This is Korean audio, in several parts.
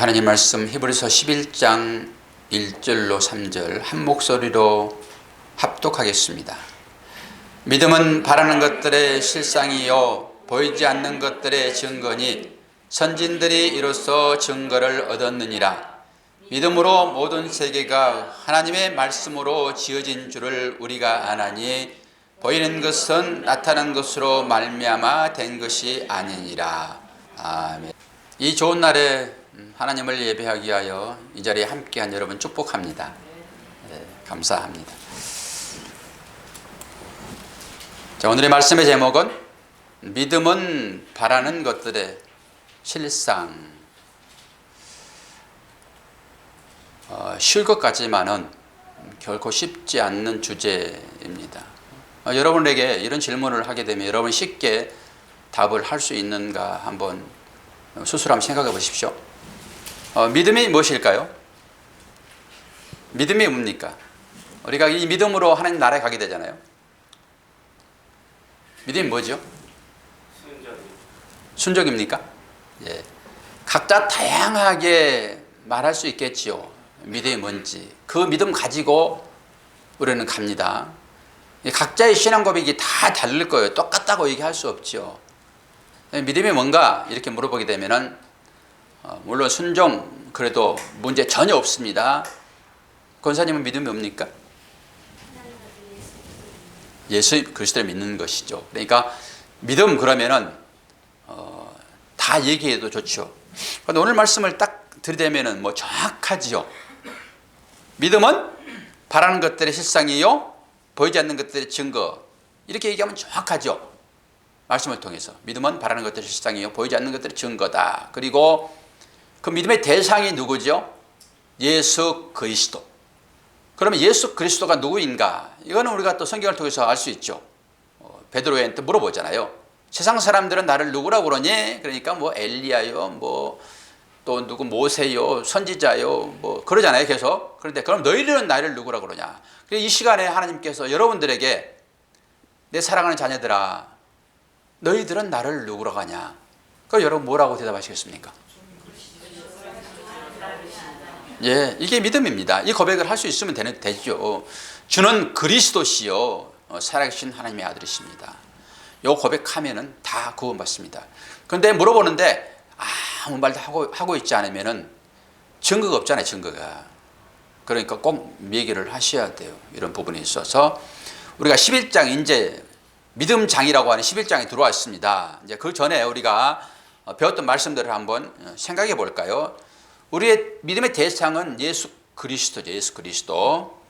하나님 말씀 히브리서 11장 1절로 3절 한 목소리로 합독하겠습니다. 믿음은 바라는 것들의 실상이요 보이지 않는 것들의 증거니 선진들이 이로써 증거를 얻었느니라. 믿음으로 모든 세계가 하나님의 말씀으로 지어진 줄을 우리가 아나니 보이는 것은 나타난 것으로 말미암아 된 것이 아니니라. 아멘. 이 좋은 날에 하나님을 예배하기 위하여 이 자리에 함께한 여러분 축복합니다. 네, 감사합니다. 자, 오늘의 말씀의 제목은 믿음은 바라는 것들의 실상. 쉬울 것 같지만은 결코 쉽지 않는 주제입니다. 여러분에게 이런 질문을 하게 되면 여러분 쉽게 답을 할 수 있는가 한번 스스로 한번 생각해 보십시오. 믿음이 무엇일까요? 믿음이 뭡니까? 우리가 이 믿음으로 하나님 나라에 가게 되잖아요. 믿음이 뭐죠? 순종입니까? 예. 각자 다양하게 말할 수 있겠지요. 믿음이 뭔지. 그 믿음 가지고 우리는 갑니다. 각자의 신앙 고백이 다 다를 거예요. 똑같다고 얘기할 수 없죠. 믿음이 뭔가 이렇게 물어보게 되면은 물론 순종 그래도 문제 전혀 없습니다. 권사님은 믿음이 뭡니까? 예수 그리스도를 믿는 것이죠. 그러니까 믿음 그러면은 다 얘기해도 좋죠. 그런데 오늘 말씀을 딱 들이대면은 뭐 정확하지요. 믿음은 바라는 것들의 실상이요 보이지 않는 것들의 증거. 이렇게 얘기하면 정확하죠. 말씀을 통해서 믿음은 바라는 것들의 실상이요 보이지 않는 것들의 증거다. 그리고 그 믿음의 대상이 누구죠? 예수 그리스도. 그러면 예수 그리스도가 누구인가? 이거는 우리가 또 성경을 통해서 알 수 있죠. 베드로한테 물어보잖아요. 세상 사람들은 나를 누구라고 그러니? 그러니까 뭐 엘리야요, 뭐 또 누구 모세요, 선지자요, 뭐 그러잖아요. 계속. 그런데 그럼 너희들은 나를 누구라고 그러냐? 이 시간에 하나님께서 여러분들에게 내 사랑하는 자녀들아, 너희들은 나를 누구라고 하냐? 그럼 여러분 뭐라고 대답하시겠습니까? 예, 이게 믿음입니다. 이 고백을 할 수 있으면 되죠. 주는 그리스도시요 살아계신 하나님의 아들이십니다. 요 고백하면은 다 구원받습니다. 그런데 물어보는데 아무 말도 하고 있지 않으면은 증거가 없잖아요. 증거가. 그러니까 꼭 얘기를 하셔야 돼요. 이런 부분이 있어서 우리가 11장 이제 믿음장이라고 하는 11장에 들어왔습니다. 이제 그 전에 우리가 배웠던 말씀들을 한번 생각해 볼까요? 우리의 믿음의 대상은 예수 그리스도죠. 예수 그리스도.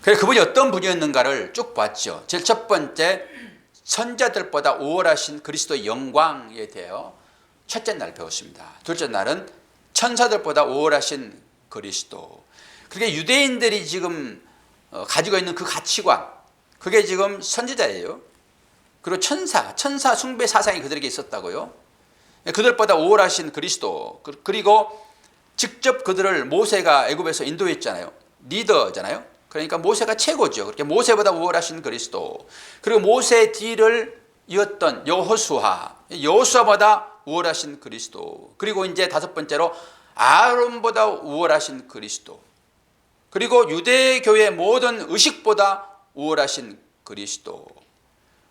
그래서 그분이 어떤 분이었는가를 쭉 봤죠. 제일 첫 번째, 선자들보다 우월하신 그리스도의 영광에 대하여 첫째 날 배웠습니다. 둘째 날은 천사들보다 우월하신 그리스도. 그게 유대인들이 지금 가지고 있는 그 가치관, 그게 지금 선지자예요. 그리고 천사 숭배 사상이 그들에게 있었다고요. 그들보다 우월하신 그리스도. 그리고 직접 그들을 모세가 애굽에서 인도했잖아요. 리더잖아요. 그러니까 모세가 최고죠. 그렇게 모세보다 우월하신 그리스도. 그리고 모세의 뒤를 이었던 여호수아보다 우월하신 그리스도. 그리고 이제 다섯 번째로 아론보다 우월하신 그리스도. 그리고 유대교의 모든 의식보다 우월하신 그리스도.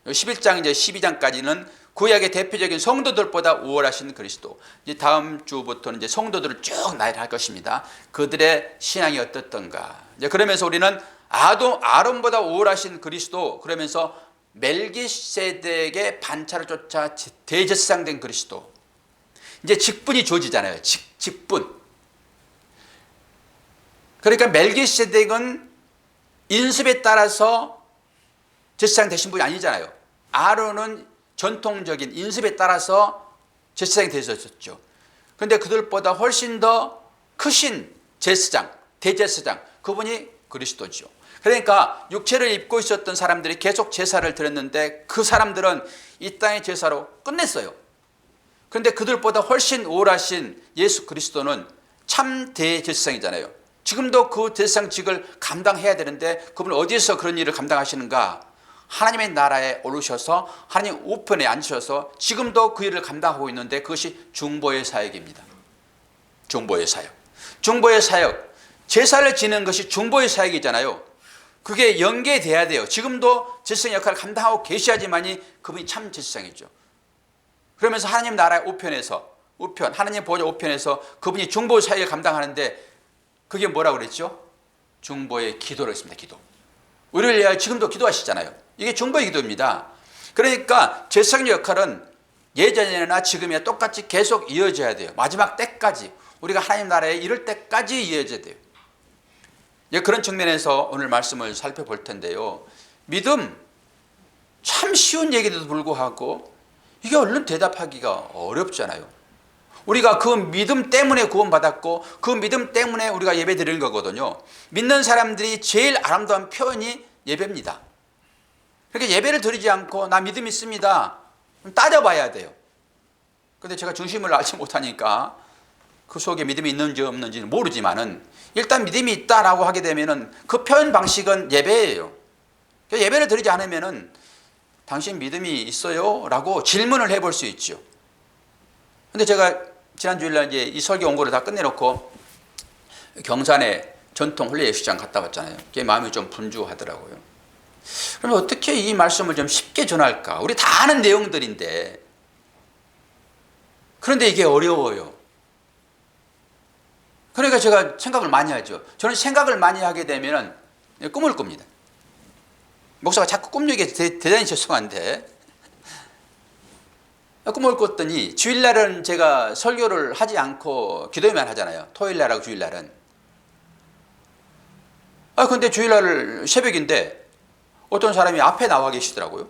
11장 이제 12장까지는 구약의 대표적인 성도들보다 우월하신 그리스도. 이제 다음 주부터는 이제 성도들을 쭉 나열할 것입니다. 그들의 신앙이 어떻던가. 이제 그러면서 우리는 아론보다 우월하신 그리스도. 그러면서 멜기세덱의 반차를 쫓아 대제사장된 그리스도. 이제 직분이 주어지잖아요. 직분. 그러니까 멜기세덱은 인습에 따라서 제사장 되신 분이 아니잖아요. 아론은 전통적인 인습에 따라서 제사장이 되셨죠. 그런데 그들보다 훨씬 더 크신 제사장, 대제사장, 그분이 그리스도죠. 그러니까 육체를 입고 있었던 사람들이 계속 제사를 드렸는데 그 사람들은 이 땅의 제사로 끝냈어요. 그런데 그들보다 훨씬 우월하신 예수 그리스도는 참 대제사장이잖아요. 지금도 그 제사장직을 감당해야 되는데 그분은 어디에서 그런 일을 감당하시는가? 하나님의 나라에 오르셔서 하나님 우편에 앉으셔서 지금도 그 일을 감당하고 있는데 그것이 중보의 사역입니다. 중보의 사역. 중보의 사역. 제사를 지는 것이 중보의 사역이잖아요. 그게 연계돼야 돼요. 지금도 제사장 역할을 감당하고 계셔야지만이 그분이 참 제사장이죠. 그러면서 하나님 나라의 우편, 하나님 보좌 우편에서 그분이 중보 사역을 감당하는데 그게 뭐라고 그랬죠? 중보의 기도를 했습니다. 기도. 우리를 위하여 지금도 기도하시잖아요. 이게 중보의 기도입니다. 그러니까 제사장 역할은 예전이나 지금이나 똑같이 계속 이어져야 돼요. 마지막 때까지. 우리가 하나님 나라에 이를 때까지 이어져야 돼요. 그런 측면에서 오늘 말씀을 살펴볼 텐데요. 믿음, 참 쉬운 얘기에도 불구하고 이게 얼른 대답하기가 어렵잖아요. 우리가 그 믿음 때문에 구원받았고 그 믿음 때문에 우리가 예배 드리는 거거든요. 믿는 사람들이 제일 아름다운 표현이 예배입니다. 그러니까 예배를 드리지 않고 나 믿음 있습니다. 따져봐야 돼요. 그런데 제가 중심을 알지 못하니까 그 속에 믿음이 있는지 없는지는 모르지만은 일단 믿음이 있다라고 하게 되면은 그 표현 방식은 예배예요. 예배를 드리지 않으면은 당신 믿음이 있어요? 라고 질문을 해볼 수 있죠. 근데 제가 지난 주일날 이제 이 설교 원고를 다 끝내놓고 경산에 전통 혼례 예식장 갔다 왔잖아요. 그게 마음이 좀 분주하더라고요. 그러면 어떻게 이 말씀을 좀 쉽게 전할까? 우리 다 아는 내용들인데. 그런데 이게 어려워요. 그러니까 제가 생각을 많이 하죠. 저는 생각을 많이 하게 되면 꿈을 꿉니다. 목사가 자꾸 꿈 얘기 대단히 죄송한데 꿈을 꿨더니 주일날은 제가 설교를 하지 않고 기도회만 하잖아요. 토요일날하고 주일날은. 근데 주일날 새벽인데 어떤 사람이 앞에 나와 계시더라고요.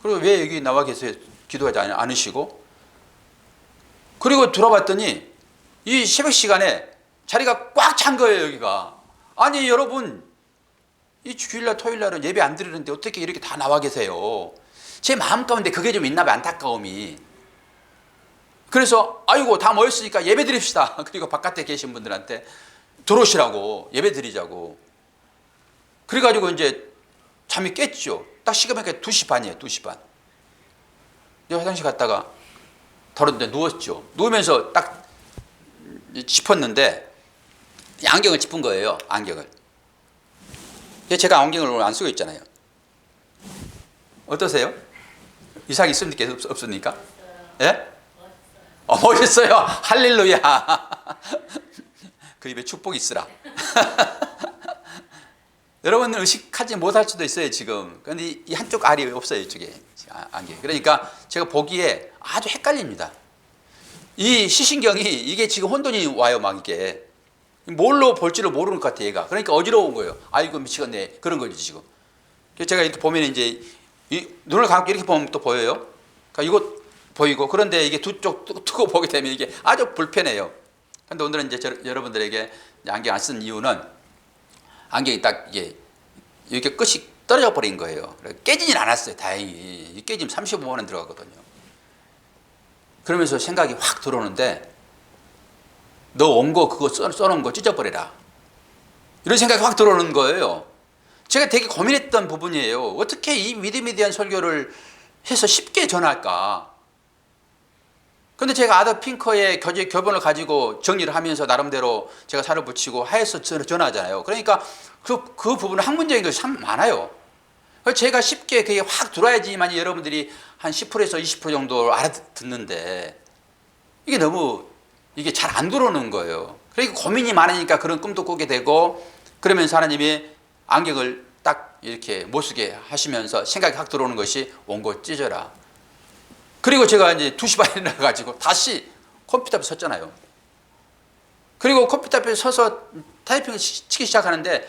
그리고 왜 여기 나와 계세요? 기도하지 않으시고. 그리고 들어봤더니 이 새벽 시간에 자리가 꽉 찬 거예요, 여기가. 아니, 여러분, 이 주일날, 토요일날은 예배 안 드리는데 어떻게 이렇게 다 나와 계세요? 제 마음 가운데 그게 좀 있나 봐요, 안타까움이. 그래서, 아이고, 다 모였으니까 예배 드립시다. 그리고 바깥에 계신 분들한테 들어오시라고, 예배 드리자고. 그래가지고 이제 잠이 깼죠. 딱 시간이 2시 반이에요, 2시 반. 화장실 갔다가 더러운데 누웠죠. 누우면서 딱 짚었는데 안경을 짚은 거예요. 안경을. 제가 안경을 오늘 안 쓰고 있잖아요. 어떠세요? 이상 있습니까? 없습니까? 예? 멋있어요. 할렐루야. 그 입에 축복이 있으라. 여러분은 의식하지 못할 수도 있어요, 지금. 그런데 이 한쪽 알이 없어요, 이쪽에. 안경. 그러니까 제가 보기에 아주 헷갈립니다. 이 시신경이 이게 지금 혼돈이 와요, 막 이게. 뭘로 볼지를 모르는 것 같아, 얘가. 그러니까 어지러운 거예요. 아이고, 미치겠네. 그런 거지, 지금. 제가 이렇게 보면 이제, 눈을 감고 이렇게 보면 또 보여요. 그러니까 이거 보이고, 그런데 이게 두 쪽 뜨고 보게 되면 이게 아주 불편해요. 근데 오늘은 이제 여러분들에게 안경 안 쓴 이유는 안경이 딱 이렇게 끝이 떨어져 버린 거예요. 깨지진 않았어요, 다행히. 깨지면 35만 원 들어가거든요. 그러면서 생각이 확 들어오는데, 너 원고 그거 써놓은 거 찢어버려라. 이런 생각이 확 들어오는 거예요. 제가 되게 고민했던 부분이에요. 어떻게 이 믿음에 대한 설교를 해서 쉽게 전할까? 근데 제가 아더 핑커의 교본을 가지고 정리를 하면서 나름대로 제가 살을 붙이고 하여서 전하잖아요. 그러니까 그 부분은 학문적인 것이 참 많아요. 제가 쉽게 그게 확 들어야지만 여러분들이 한 10%에서 20% 정도 알아듣는데 이게 잘 안 들어오는 거예요. 그러니까 고민이 많으니까 그런 꿈도 꾸게 되고, 그러면서 하나님이 안경을 딱 이렇게 못 쓰게 하시면서 생각이 확 들어오는 것이 원고 찢어라. 그리고 제가 이제 2시 반에 일어나가지고 다시 컴퓨터 앞에 섰잖아요. 그리고 컴퓨터 앞에 서서 타이핑을 치기 시작하는데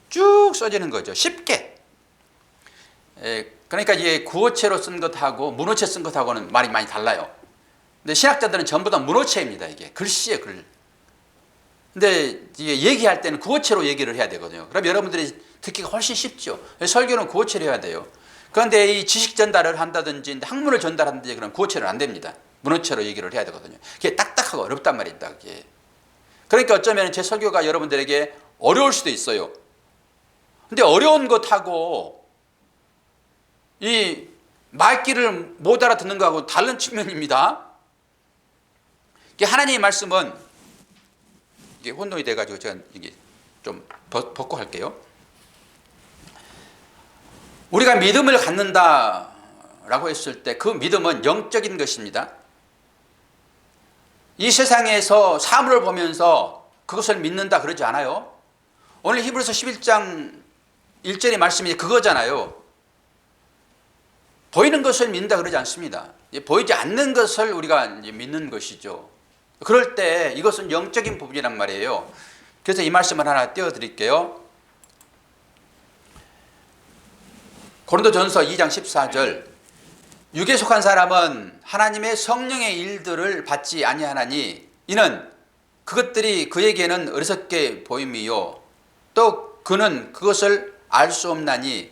쭉 써지는 거죠. 쉽게. 그러니까 이게 구어체로 쓴 것하고 문어체 쓴 것하고는 말이 많이 달라요. 근데 신학자들은 전부 다 문어체입니다. 이게 글씨예요, 글. 근데 이게 얘기할 때는 구어체로 얘기를 해야 되거든요. 그럼 여러분들이 듣기가 훨씬 쉽죠. 설교는 구어체로 해야 돼요. 그런데 이 지식 전달을 한다든지 학문을 전달한다든지 그런 구어체는 안 됩니다. 문어체로 얘기를 해야 되거든요. 그게 딱딱하고 어렵단 말입니다. 그게. 그러니까 어쩌면 제 설교가 여러분들에게 어려울 수도 있어요. 근데 어려운 것하고 이 말귀를 못 알아듣는 것하고 다른 측면입니다. 하나님의 말씀은 이게 혼동이 돼가지고 제가 이게 좀 벗고 할게요. 우리가 믿음을 갖는다라고 했을 때 그 믿음은 영적인 것입니다. 이 세상에서 사물을 보면서 그것을 믿는다 그러지 않아요. 오늘 히브리서 11장 1절의 말씀이 그거잖아요. 보이는 것을 믿는다 그러지 않습니다. 보이지 않는 것을 우리가 믿는 것이죠. 그럴 때 이것은 영적인 부분이란 말이에요. 그래서 이 말씀을 하나 띄워드릴게요. 고린도전서 2장 14절, 육에 속한 사람은 하나님의 성령의 일들을 받지 아니하나니 이는 그것들이 그에게는 어리석게 보임이요 또 그는 그것을 알 수 없나니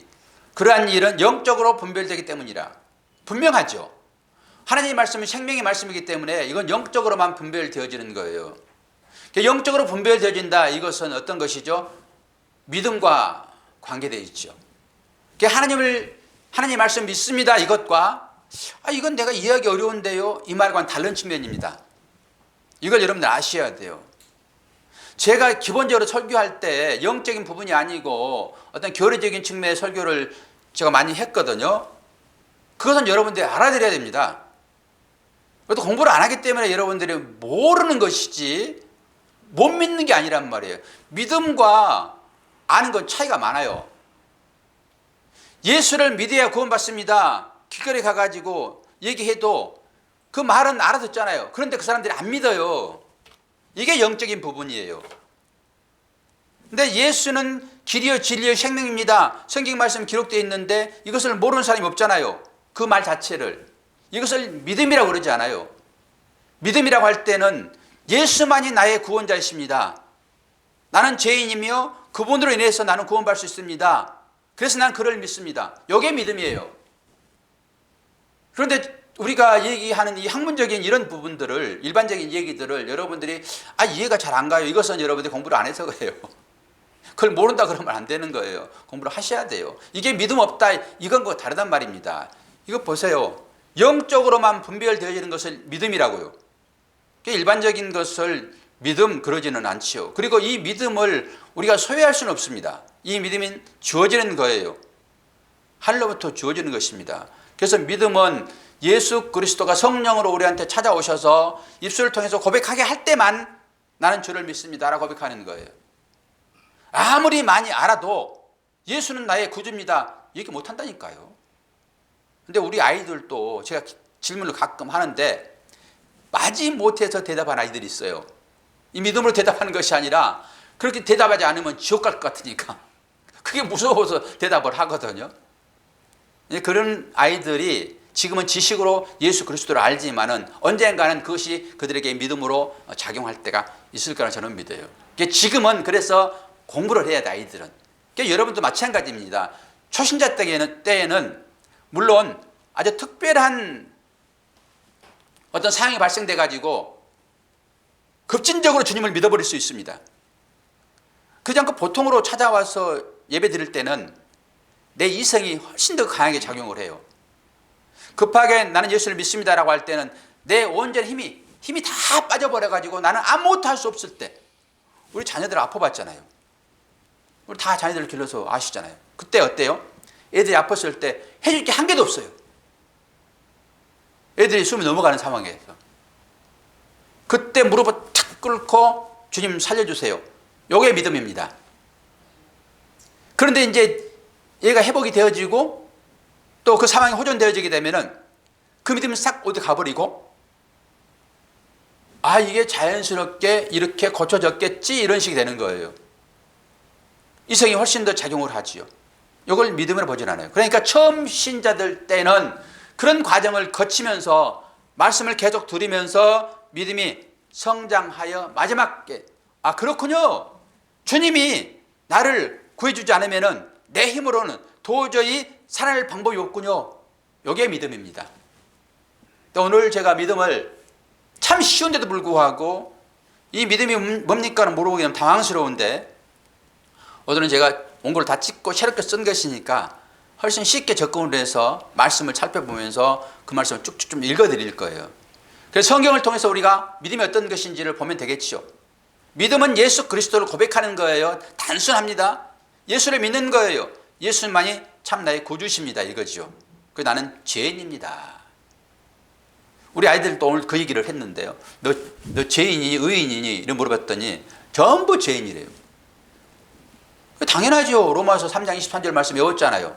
그러한 일은 영적으로 분별되기 때문이라. 분명하죠. 하나님의 말씀은 생명의 말씀이기 때문에 이건 영적으로만 분별되어지는 거예요. 영적으로 분별되어진다, 이것은 어떤 것이죠? 믿음과 관계되어 있죠. 하나님 말씀 믿습니다, 이것과 이건 내가 이해하기 어려운데요, 이 말과는 다른 측면입니다. 이걸 여러분들 아셔야 돼요. 제가 기본적으로 설교할 때 영적인 부분이 아니고 어떤 교리적인 측면의 설교를 제가 많이 했거든요. 그것은 여러분들이 알아들어야 됩니다. 그것도 공부를 안 하기 때문에 여러분들이 모르는 것이지 못 믿는 게 아니란 말이에요. 믿음과 아는 건 차이가 많아요. 예수를 믿어야 구원받습니다. 길거리 가가지고 얘기해도 그 말은 알아듣잖아요. 그런데 그 사람들이 안 믿어요. 이게 영적인 부분이에요. 근데 예수는 길이요 진리요 생명입니다. 성경 말씀 기록되어 있는데 이것을 모르는 사람이 없잖아요. 그 말 자체를. 이것을 믿음이라고 그러지 않아요. 믿음이라고 할 때는 예수만이 나의 구원자이십니다. 나는 죄인이며 그분으로 인해서 나는 구원받을 수 있습니다. 그래서 난 그를 믿습니다. 이게 믿음이에요. 그런데 우리가 얘기하는 이 학문적인 이런 부분들을, 일반적인 얘기들을 여러분들이 이해가 잘 안 가요. 이것은 여러분들이 공부를 안 해서 그래요. 그걸 모른다 그러면 안 되는 거예요. 공부를 하셔야 돼요. 이게 믿음 없다, 이건 거 다르단 말입니다. 이거 보세요. 영적으로만 분별되어지는 것을 믿음이라고요. 일반적인 것을 믿음 그러지는 않지요. 그리고 이 믿음을 우리가 소유할 수는 없습니다. 이 믿음은 주어지는 거예요. 하늘로부터 주어지는 것입니다. 그래서 믿음은 예수 그리스도가 성령으로 우리한테 찾아오셔서 입술을 통해서 고백하게 할 때만 나는 주를 믿습니다라고 고백하는 거예요. 아무리 많이 알아도 예수는 나의 구주입니다, 이렇게 못한다니까요. 근데 우리 아이들도 제가 질문을 가끔 하는데 마지못해서 대답하는 아이들이 있어요. 이 믿음으로 대답하는 것이 아니라 그렇게 대답하지 않으면 지옥 갈 것 같으니까 그게 무서워서 대답을 하거든요. 그런 아이들이 지금은 지식으로 예수 그리스도를 알지만은 언젠가는 그것이 그들에게 믿음으로 작용할 때가 있을 거라 저는 믿어요. 지금은 그래서 공부를 해야 돼, 아이들은. 여러분도 마찬가지입니다. 초신자 때에는 물론 아주 특별한 어떤 상황이 발생돼 가지고 급진적으로 주님을 믿어버릴 수 있습니다. 그렇지 않고 보통으로 찾아와서 예배 드릴 때는 내 이성이 훨씬 더 강하게 작용을 해요. 급하게 나는 예수를 믿습니다라고 할 때는 내 온전 힘이 다 빠져버려 가지고 나는 아무것도 할 수 없을 때, 우리 자녀들 아파봤잖아요. 우리 다 자녀들을 길러서 아시잖아요. 그때 어때요? 애들이 아팠을 때 해줄 게 한 개도 없어요. 애들이 숨이 넘어가는 상황에서 그때 무릎을 탁 꿇고 주님 살려주세요. 요게 믿음입니다. 그런데 이제 얘가 회복이 되어지고 또 그 상황이 호전되어지게 되면은 그 믿음이 싹 어디 가버리고 이게 자연스럽게 이렇게 고쳐졌겠지, 이런 식이 되는 거예요. 이성이 훨씬 더 작용을 하지요. 이걸 믿음으로 보진 않아요. 그러니까 처음 신자들 때는 그런 과정을 거치면서 말씀을 계속 들으면서 믿음이 성장하여 마지막에 그렇군요. 주님이 나를 구해주지 않으면 내 힘으로는 도저히 살아날 방법이 없군요. 이게 믿음입니다. 오늘 제가 믿음을 참 쉬운데도 불구하고 이 믿음이 뭡니까는 모르고 그냥 당황스러운데, 오늘은 제가 원고를 다 찍고 새롭게 쓴 것이니까 훨씬 쉽게 접근을 해서 말씀을 살펴보면서 그 말씀을 쭉쭉 좀 읽어드릴 거예요. 그래서 성경을 통해서 우리가 믿음이 어떤 것인지를 보면 되겠죠. 믿음은 예수 그리스도를 고백하는 거예요. 단순합니다. 예수를 믿는 거예요. 예수님만이 참 나의 구주십니다. 이거죠. 그 나는 죄인입니다. 우리 아이들도 오늘 그 얘기를 했는데요. 너 죄인이니 의인이니 이렇게 물어봤더니 전부 죄인이래요. 당연하죠. 로마서 3장 23절 말씀 외웠잖아요.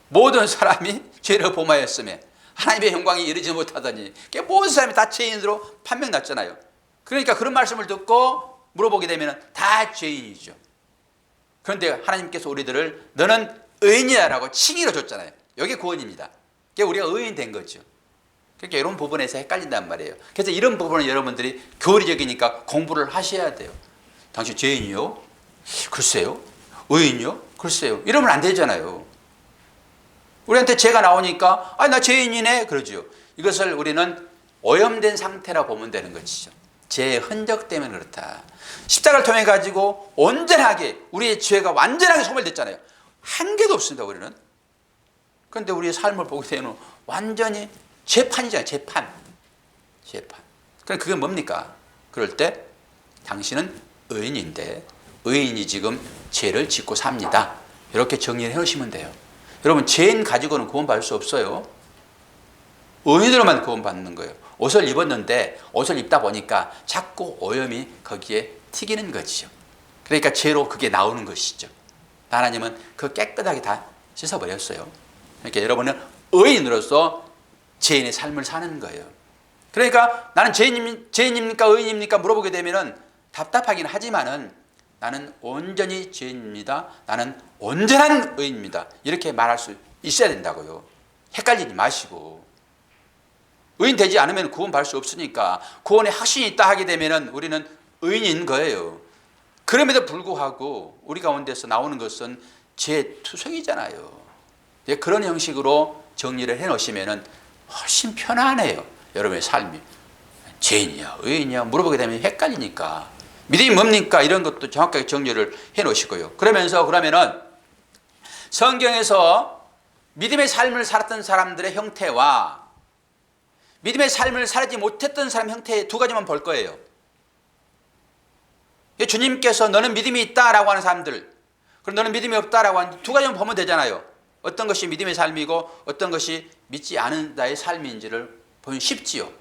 모든 사람이 죄를 범하였으며 하나님의 영광이 이르지 못하더니 모든 사람이 다 죄인으로 판명났잖아요. 그러니까 그런 말씀을 듣고 물어보게 되면 다 죄인이죠. 그런데 하나님께서 우리들을 너는 의인이라고 칭의로 줬잖아요. 이게 구원입니다. 그게 우리가 의인 된 거죠. 그러니까 이런 부분에서 헷갈린단 말이에요. 그래서 이런 부분은 여러분들이 교리적이니까 공부를 하셔야 돼요. 당신 죄인이요? 글쎄요. 의인이요? 글쎄요. 이러면 안 되잖아요. 우리한테 죄가 나오니까 나 죄인이네 그러죠. 이것을 우리는 오염된 상태라 보면 되는 것이죠. 죄의 흔적 때문에 그렇다. 십자가를 통해 가지고 온전하게 우리의 죄가 완전하게 소멸됐잖아요. 한 개도 없습니다. 우리는. 그런데 우리의 삶을 보게 되면 완전히 재판이잖아요. 재판. 그럼 그게 뭡니까? 그럴 때 당신은 의인인데 의인이 지금 죄를 짓고 삽니다. 이렇게 정리를 해놓으시면 돼요. 여러분 죄인 가지고는 구원받을 수 없어요. 의인으로만 구원받는 거예요. 옷을 입었는데 옷을 입다 보니까 자꾸 오염이 거기에 튀기는 것이죠. 그러니까 죄로 그게 나오는 것이죠. 하나님은 그 깨끗하게 다 씻어버렸어요. 그러니까 여러분은 의인으로서 죄인의 삶을 사는 거예요. 그러니까 나는 죄인입니까 의인입니까 물어보게 되면은 답답하긴 하지만은 나는 온전히 죄인입니다. 나는 온전한 의인입니다. 이렇게 말할 수 있어야 된다고요. 헷갈리지 마시고. 의인 되지 않으면 구원받을 수 없으니까 구원에 확신이 있다 하게 되면은 우리는 의인인 거예요. 그럼에도 불구하고 우리 가운데서 나오는 것은 죄투성이잖아요. 그런 형식으로 정리를 해 놓으시면은 훨씬 편안해요. 여러분의 삶이. 죄인이야 의인이야 물어보게 되면 헷갈리니까. 믿음이 뭡니까? 이런 것도 정확하게 정리를 해 놓으시고요. 그러면은 성경에서 믿음의 삶을 살았던 사람들의 형태와 믿음의 삶을 살지 못했던 사람 형태 두 가지만 볼 거예요. 주님께서 너는 믿음이 있다라고 하는 사람들, 그럼 너는 믿음이 없다라고 하는 두 가지만 보면 되잖아요. 어떤 것이 믿음의 삶이고 어떤 것이 믿지 않은 나의 삶인지를 보면 쉽지요.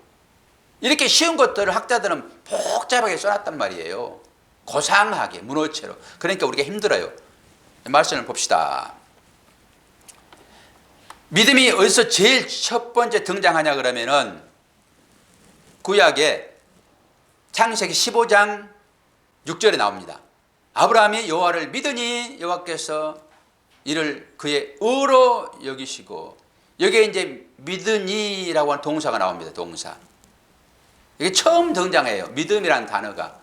이렇게 쉬운 것들을 학자들은 복잡하게 써놨단 말이에요. 고상하게 문어체로. 그러니까 우리가 힘들어요. 말씀을 봅시다. 믿음이 어디서 제일 첫 번째 등장하냐 그러면은 구약에 창세기 15장 6절에 나옵니다. 아브라함이 여호와를 믿으니 여호와께서 이를 그의 의로 여기시고, 여기에 이제 믿으니라고 하는 동사가 나옵니다. 동사. 이게 처음 등장해요. 믿음이라는 단어가.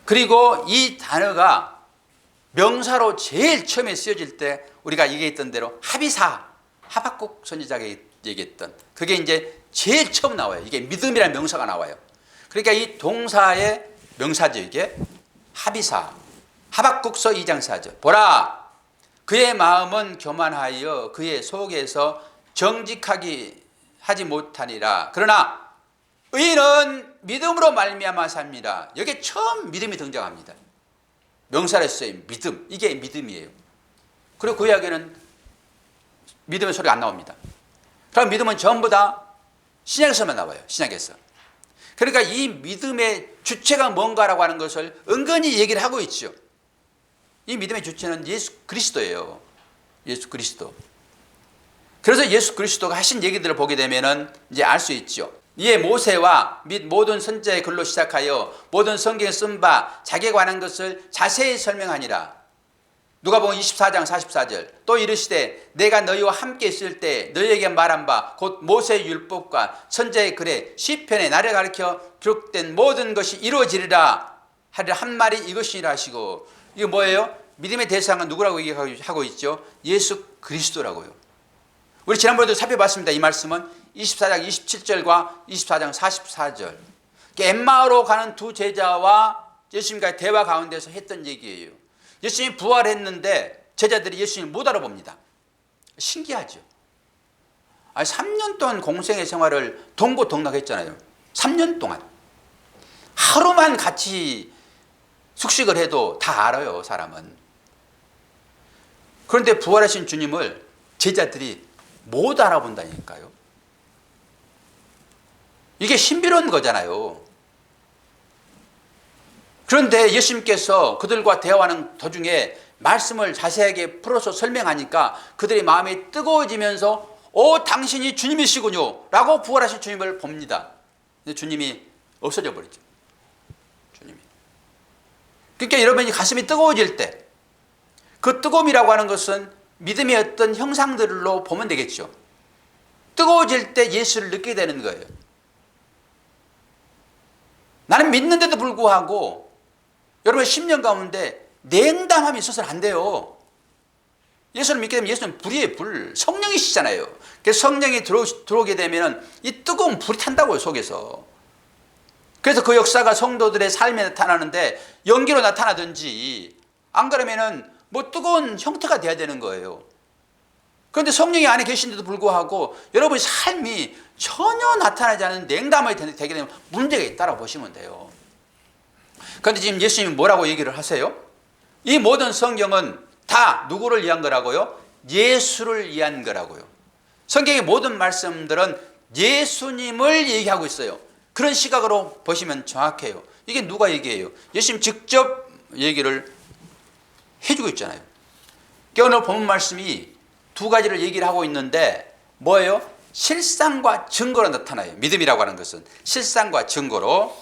그리고 이 단어가 명사로 제일 처음에 쓰여질 때 우리가 얘기했던 대로 합의사, 하박국 선지자가 얘기했던 그게 이제 제일 처음 나와요. 이게 믿음이라는 명사가 나와요. 그러니까 이 동사의 명사죠. 이게 합의사. 하박국서 2장 4절. 보라, 그의 마음은 교만하여 그의 속에서 정직하기 하지 못하니라. 그러나 의인은 믿음으로 말미암아 삽니다. 여기에 처음 믿음이 등장합니다. 명사로 쓰인 믿음. 이게 믿음이에요. 그리고 구약에는 믿음의 소리가 안 나옵니다. 그럼 믿음은 전부 다 신약에서만 나와요. 신약에서. 그러니까 이 믿음의 주체가 뭔가라고 하는 것을 은근히 얘기를 하고 있죠. 이 믿음의 주체는 예수 그리스도예요. 예수 그리스도. 그래서 예수 그리스도가 하신 얘기들을 보게 되면은 이제 알 수 있죠. 이에 모세와 및 모든 선지자의 글로 시작하여 모든 성경에 쓴 바 자기에 관한 것을 자세히 설명하니라. 누가복음 24장 44절. 또 이르시되 내가 너희와 함께 있을 때 너희에게 말한 바 곧 모세의 율법과 선지자의 글에 시편에 나를 가리켜 기록된 모든 것이 이루어지리라 하리라 한 말이 이것이니라 하시고. 이거 뭐예요? 믿음의 대상은 누구라고 얘기하고 있죠? 예수 그리스도라고요. 우리 지난번에도 살펴봤습니다. 이 말씀은 24장 27절과 24장 44절. 엠마오로 가는 두 제자와 예수님과의 대화 가운데서 했던 얘기예요. 예수님이 부활했는데 제자들이 예수님을 못 알아봅니다. 신기하죠. 3년 동안 공생의 생활을 동고동락했잖아요. 3년 동안. 하루만 같이 숙식을 해도 다 알아요, 사람은. 그런데 부활하신 주님을 제자들이 못 알아본다니까요. 이게 신비로운 거잖아요. 그런데 예수님께서 그들과 대화하는 도중에 말씀을 자세하게 풀어서 설명하니까 그들의 마음이 뜨거워지면서 당신이 주님이시군요 라고 부활하신 주님을 봅니다. 근데 주님이 없어져 버리죠. 주님이. 그러니까 여러분이 가슴이 뜨거워질 때 그 뜨거움이라고 하는 것은 믿음의 어떤 형상들로 보면 되겠죠. 뜨거워질 때 예수를 느끼게 되는 거예요. 나는 믿는데도 불구하고 여러분 심령 가운데 냉담함이 있어서는 안 돼요. 예수를 믿게 되면 예수는 불이에요, 불. 성령이시잖아요. 그래서 성령이 들어오게 되면 이 뜨거운 불이 탄다고요, 속에서. 그래서 그 역사가 성도들의 삶에 나타나는데 연기로 나타나든지 안 그러면은 뭐 뜨거운 형태가 돼야 되는 거예요. 그런데 성령이 안에 계신데도 불구하고 여러분의 삶이 전혀 나타나지 않는 냉담이 되게 되면 문제가 있다고 보시면 돼요. 그런데 지금 예수님이 뭐라고 얘기를 하세요? 이 모든 성경은 다 누구를 위한 거라고요? 예수를 위한 거라고요. 성경의 모든 말씀들은 예수님을 얘기하고 있어요. 그런 시각으로 보시면 정확해요. 이게 누가 얘기해요? 예수님 직접 얘기를 해주고 있잖아요. 오늘 본문 말씀이 두 가지를 얘기를 하고 있는데 뭐예요? 실상과 증거로 나타나요. 믿음이라고 하는 것은 실상과 증거로.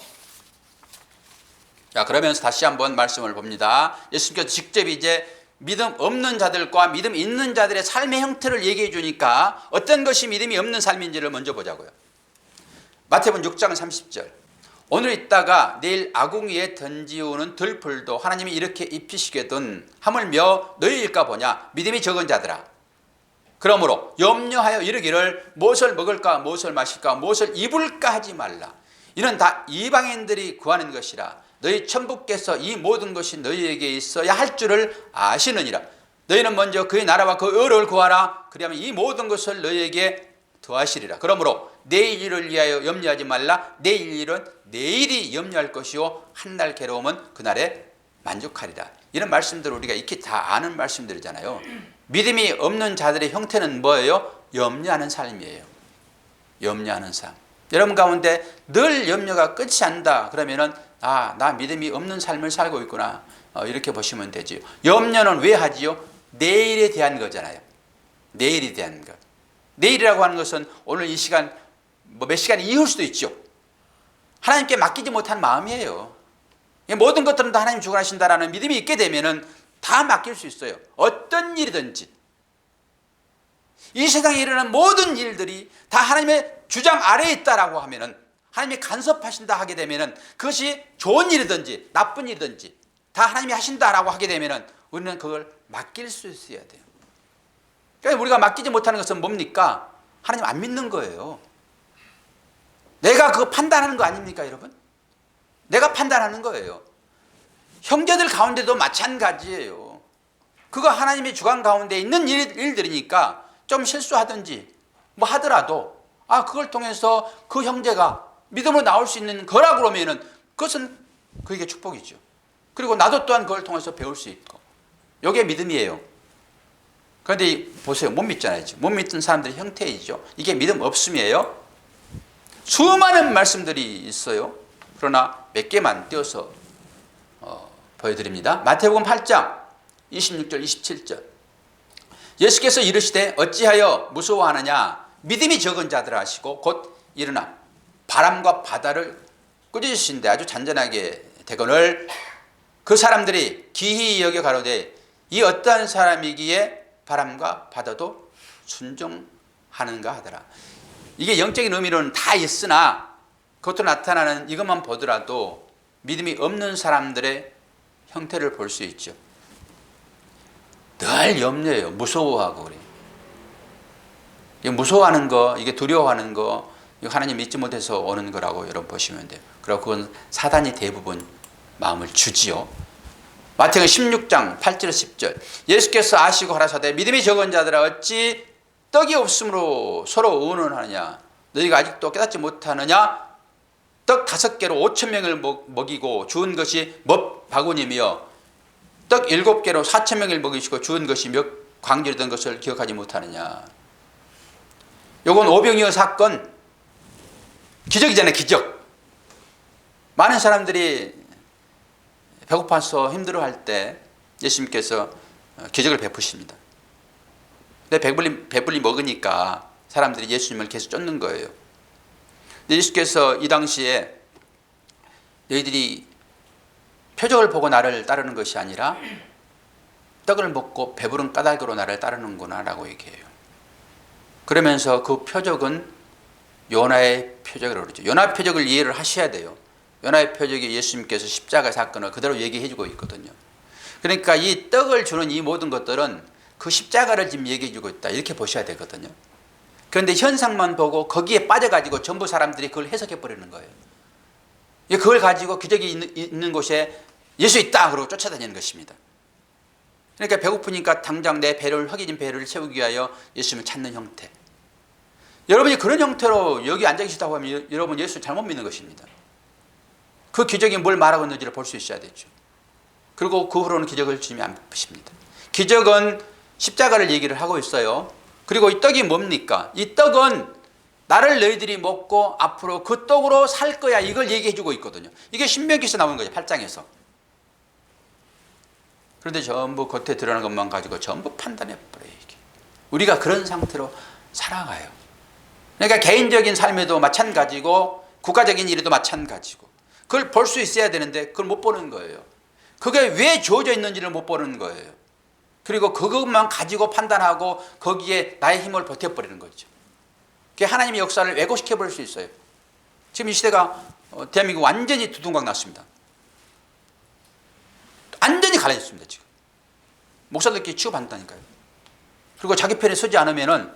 자, 그러면서 다시 한번 말씀을 봅니다. 예수님께서 직접 이제 믿음 없는 자들과 믿음 있는 자들의 삶의 형태를 얘기해 주니까 어떤 것이 믿음이 없는 삶인지를 먼저 보자고요. 마태복음 6장 30절. 오늘 있다가 내일 아궁이에 던지우는 들풀도 하나님이 이렇게 입히시거든 하물며 너희일까 보냐. 믿음이 적은 자들아. 그러므로 염려하여 이르기를 무엇을 먹을까 무엇을 마실까 무엇을 입을까 하지 말라. 이는 다 이방인들이 구하는 것이라. 너희 천부께서 이 모든 것이 너희에게 있어야 할 줄을 아시느니라. 너희는 먼저 그의 나라와 그 의를 구하라. 그리하면 이 모든 것을 너희에게 더하시리라. 그러므로 내일 일을 위하여 염려하지 말라. 내일 일은 내일이 염려할 것이요 한날 괴로움은 그날에 만족하리라. 이런 말씀들을 우리가 익히 다 아는 말씀들이잖아요. 믿음이 없는 자들의 형태는 뭐예요? 염려하는 삶이에요. 염려하는 삶. 여러분 가운데 늘 염려가 끝이 안다 그러면은 나 믿음이 없는 삶을 살고 있구나, 이렇게 보시면 되지요. 염려는 왜 하지요? 내일에 대한 거잖아요. 내일에 대한 것. 내일이라고 하는 것은 오늘 이 시간 몇 시간 이후일 수도 있죠. 하나님께 맡기지 못한 마음이에요. 모든 것들은 다 하나님 주관하신다라는 믿음이 있게 되면은 다 맡길 수 있어요. 어떤 일이든지. 이 세상에 일어나는 모든 일들이 다 하나님의 주장 아래에 있다라고 하면은, 하나님이 간섭하신다 하게 되면은, 그것이 좋은 일이든지 나쁜 일이든지 다 하나님이 하신다라고 하게 되면은 우리는 그걸 맡길 수 있어야 돼요. 그러니까 우리가 맡기지 못하는 것은 뭡니까? 하나님 안 믿는 거예요. 내가 그거 판단하는 거 아닙니까, 여러분? 내가 판단하는 거예요. 형제들 가운데도 마찬가지예요. 그거 하나님의 주관 가운데 있는 일들이니까 좀 실수하든지 뭐 하더라도 그걸 통해서 그 형제가 믿음으로 나올 수 있는 거라 그러면은 그것은 그에게 축복이죠. 그리고 나도 또한 그걸 통해서 배울 수 있고, 이게 믿음이에요. 그런데 보세요, 못 믿잖아요. 못 믿는 사람들의 형태이죠. 이게 믿음 없음이에요. 수많은 말씀들이 있어요. 그러나 몇 개만 띄어서 보여드립니다. 마태복음 8장 26절 27절. 예수께서 이르시되 어찌하여 무서워하느냐. 믿음이 적은 자들아 하시고 곧 일어나 바람과 바다를 꾸짖으신데 아주 잔잔하게 되거늘 그 사람들이 기히 여겨 가로되 이 어떠한 사람이기에 바람과 바다도 순종하는가 하더라. 이게 영적인 의미로는 다 있으나 그것도 나타나는 이것만 보더라도 믿음이 없는 사람들의 형태를 볼 수 있죠. 늘 염려해요. 무서워하고 그래요. 이게 무서워하는 거, 이게 두려워하는 거, 이거 하나님 믿지 못해서 오는 거라고 여러분 보시면 돼요. 그리고 그건 사단이 대부분 마음을 주지요. 마태복음 16장 8절 10절. 예수께서 아시고 가라사대 믿음이 적은 자들아 어찌 떡이 없으므로 서로 의논하느냐. 너희가 아직도 깨닫지 못하느냐. 떡 5개로 5천 명을 먹이고 주은 것이 몇 바구니며 떡 7개로 4천 명을 먹이시고 주은 것이 몇 광절이던 것을 기억하지 못하느냐. 요건 오병이어 사건 기적이잖아요. 기적. 많은 사람들이 배고파서 힘들어할 때 예수님께서 기적을 베푸십니다. 근데 배불리 먹으니까 사람들이 예수님을 계속 쫓는 거예요. 근데 예수께서 이 당시에 너희들이 표적을 보고 나를 따르는 것이 아니라 떡을 먹고 배부른 까닭으로 나를 따르는구나 라고 얘기해요. 그러면서 그 표적은 요나의 표적이라고 그러죠. 요나 표적을 이해를 하셔야 돼요. 요나의 표적이 예수님께서 십자가 사건을 그대로 얘기해 주고 있거든요. 그러니까 이 떡을 주는 이 모든 것들은 그 십자가를 지금 얘기해 주고 있다 이렇게 보셔야 되거든요. 그런데 현상만 보고 거기에 빠져가지고 전부 사람들이 그걸 해석해 버리는 거예요. 그걸 가지고 기적이 있는 곳에 예수 있다 그러고 쫓아다니는 것입니다. 그러니까 배고프니까 당장 내 배를 허기진 배를 채우기 위하여 예수님을 찾는 형태. 여러분이 그런 형태로 여기 앉아 계시다고 하면 여러분 예수 잘못 믿는 것입니다. 그 기적이 뭘 말하고 있는지를 볼 수 있어야 되죠. 그리고 그 후로는 기적을 주님이 안 베푸십니다. 기적은 십자가를 얘기를 하고 있어요. 그리고 이 떡이 뭡니까? 이 떡은 나를 너희들이 먹고 앞으로 그 떡으로 살 거야 이걸 얘기해 주고 있거든요. 이게 신명기에서 나오는 거죠. 8장에서. 그런데 전부 겉에 드러나는 것만 가지고 전부 판단해 버려요. 이게. 우리가 그런 상태로 살아가요. 그러니까 개인적인 삶에도 마찬가지고 국가적인 일에도 마찬가지고 그걸 볼 수 있어야 되는데 그걸 못 보는 거예요. 그게 왜 주어져 있는지를 못 보는 거예요. 그리고 그것만 가지고 판단하고 거기에 나의 힘을 버텨버리는 거죠. 그게 하나님의 역사를 왜곡시켜버릴 수 있어요. 지금 이 시대가 대한민국 완전히 두둥강 났습니다. 완전히 갈라졌습니다. 지금 목사들끼리 취급한다니까요. 그리고 자기 편에 서지 않으면은